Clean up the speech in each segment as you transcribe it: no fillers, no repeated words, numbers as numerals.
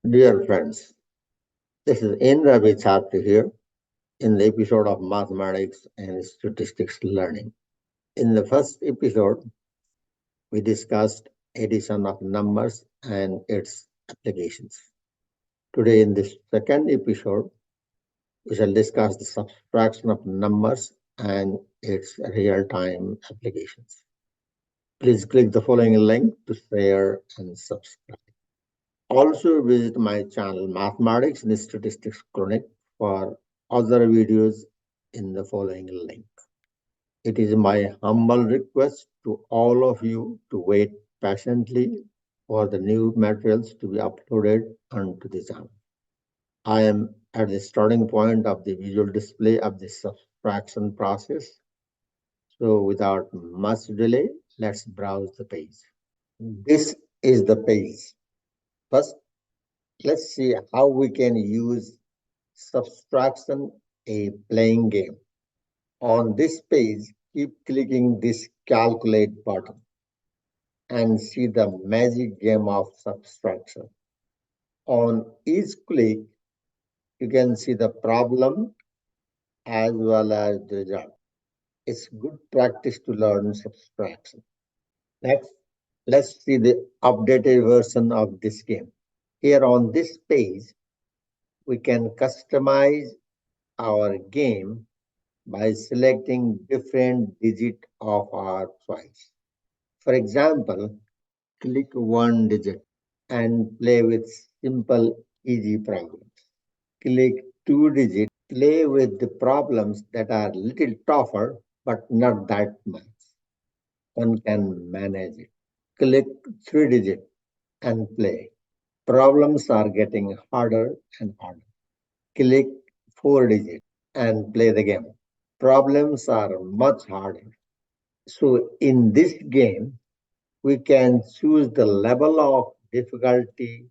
Dear friends, this is Indra Vichapti here in the episode of Mathematics and Statistics Learning. In the first episode, we discussed addition of numbers and its applications. Today, in this second episode, we shall discuss the subtraction of numbers and its real-time applications. Please click the following link to share and subscribe. Also visit my channel Mathematics and Statistics Clinic for other videos in the following link. It is my humble request to all of you to wait patiently for the new materials to be uploaded onto the channel. I am at the starting point of the visual display of the subtraction process. So without much delay, let's browse the page. This is the page. First, let's see how we can use subtraction a playing game. On this page, keep clicking this calculate button and see the magic game of subtraction. On each click, you can see the problem as well as the result. It's good practice to learn subtraction. Next, let's see the updated version of this game. Here on this page, we can customize our game by selecting different digit of our choice. For example, click one digit and play with simple, easy problems. Click two digit, play with the problems that are little tougher, but not that much. One can manage it. Click three digit and play. Problems are getting harder and harder. Click four digit and play the game. Problems are much harder. So in this game, we can choose the level of difficulty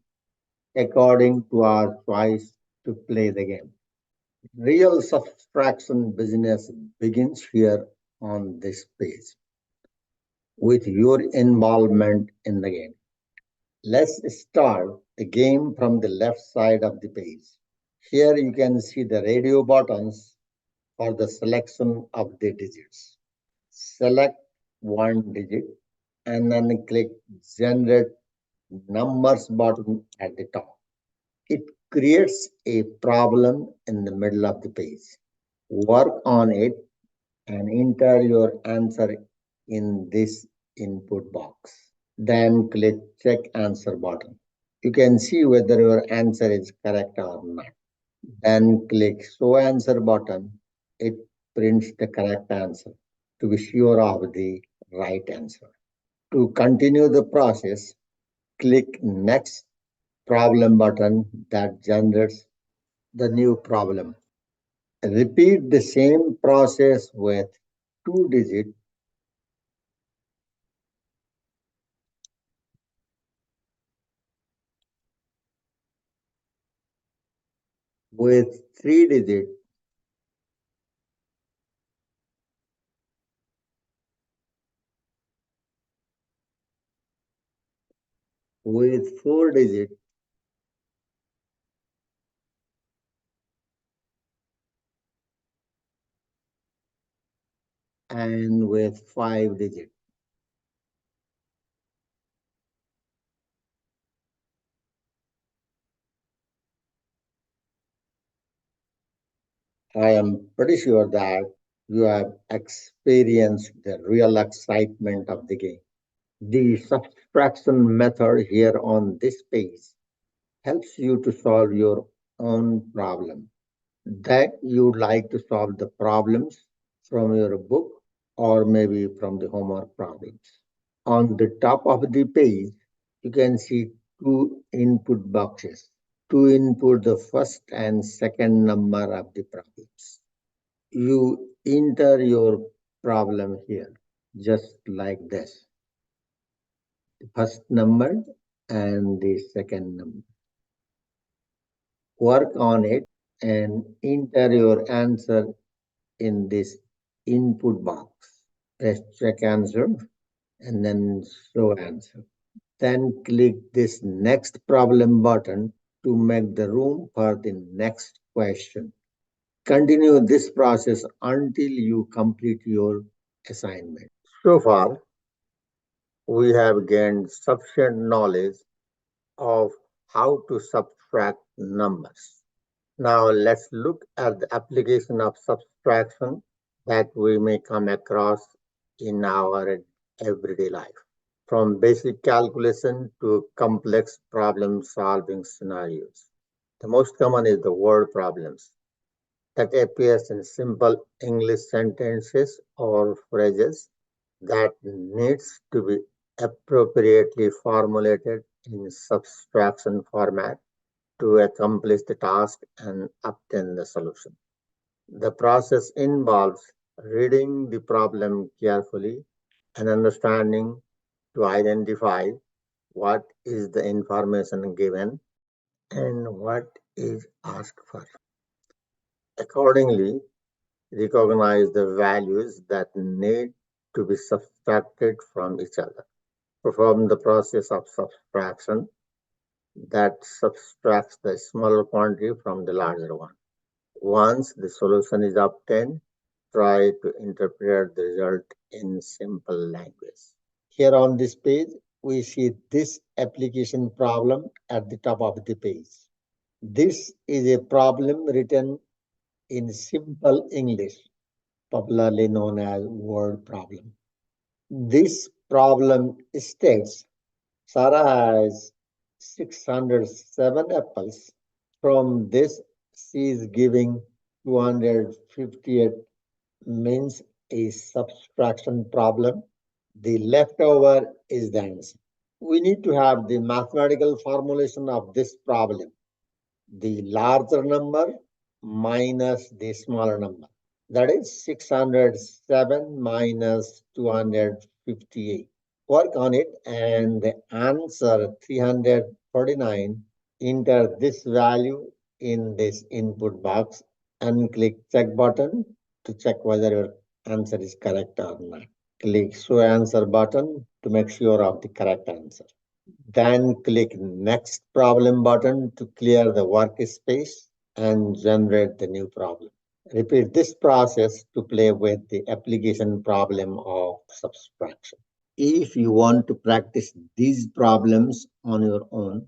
according to our choice to play the game. Real subtraction business begins here on this page with your involvement in the game. Let's start the game from the left side of the page. Here you can see the radio buttons for the selection of the digits. Select one digit and then click generate numbers button at the top. It creates a problem in the middle of the page. Work on it and enter your answer in this input box. Then click check answer button. You can see whether your answer is correct or not. Then click show answer button. It prints the correct answer to be sure of the right answer. To continue the process, click next problem button that generates the new problem. Repeat the same process with two digit with three digit with four digit and with five digit. I am pretty sure that you have experienced the real excitement of the game. The subtraction method here on this page helps you to solve your own problem. That you'd like to solve the problems from your book or maybe from the homework problems. On the top of the page, you can see two input boxes to input the first and second number of the problems. You enter your problem here, just like this. The first number and the second number. Work on it and enter your answer in this input box. Press check answer and then show answer. Then click this next problem button to make the room for the next question. Continue this process until you complete your assignment. So far, we have gained sufficient knowledge of how to subtract numbers. Now let's look at the application of subtraction that we may come across in our everyday life, from basic calculation to complex problem solving scenarios. The most common is the word problems that appears in simple English sentences or phrases that needs to be appropriately formulated in subtraction format to accomplish the task and obtain the solution. The process involves reading the problem carefully and understanding to identify what is the information given and what is asked for. Accordingly, recognize the values that need to be subtracted from each other. Perform the process of subtraction that subtracts the smaller quantity from the larger one. Once the solution is obtained, try to interpret the result in simple language. Here on this page, we see this application problem at the top of the page. This is a problem written in simple English, popularly known as word problem. This problem states Sarah has 607 apples. From this, she is giving 258 means a subtraction problem. The leftover is the answer. We need to have the mathematical formulation of this problem. The larger number minus the smaller number. That is 607 minus 258. Work on it and the answer 349. Enter this value in this input box and click check button to check whether your answer is correct or not. Click show answer button to make sure of the correct answer. Then click next problem button to clear the workspace and generate the new problem. Repeat this process to play with the application problem of subtraction. If you want to practice these problems on your own,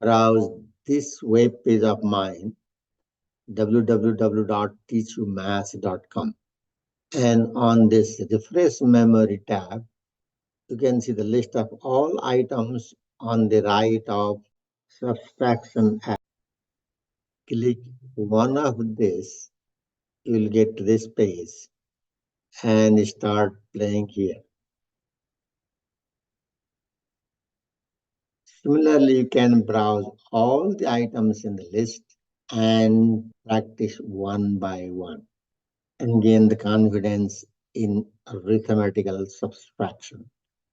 browse this web page of mine, www.teachyoumaths.com. And on this refresh memory tab, you can see the list of all items on the right of subtraction app. Click one of this, you will get to this page and start playing here. Similarly, you can browse all the items in the list and practice one by one and gain the confidence in arithmetical subtraction.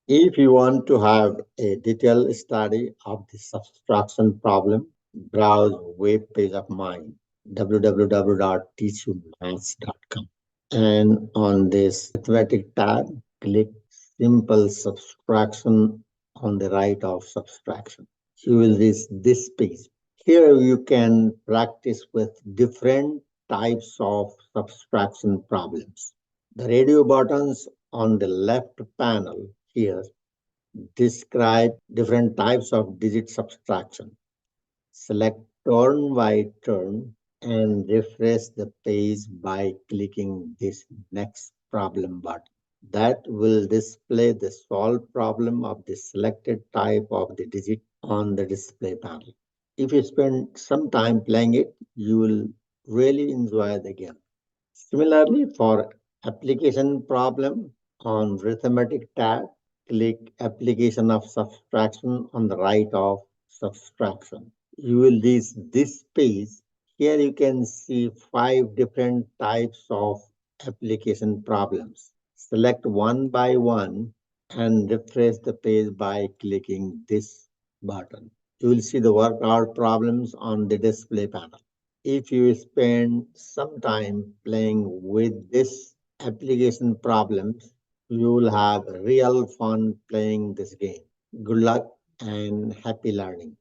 If you want to have a detailed study of the subtraction problem, browse web page of mine, www.teachyoumaths.com. And on this arithmetic tab, click simple subtraction on the right of subtraction. You will reach this page. Here you can practice with different types of subtraction problems. The radio buttons on the left panel here describe different types of digit subtraction. Select turn by turn and refresh the page by clicking this next problem button. That will display the solved problem of the selected type of the digit on the display panel. If you spend some time playing it, you will really enjoy the game. Similarly, for application problem on arithmetic tab, click application of subtraction on the right of subtraction. You will reach this page. Here you can see 5 different types of application problems. Select one by one and refresh the page by clicking this button. You will see the workout problems on the display panel. If you spend some time playing with this application problems, you will have real fun playing this game. Good luck and happy learning.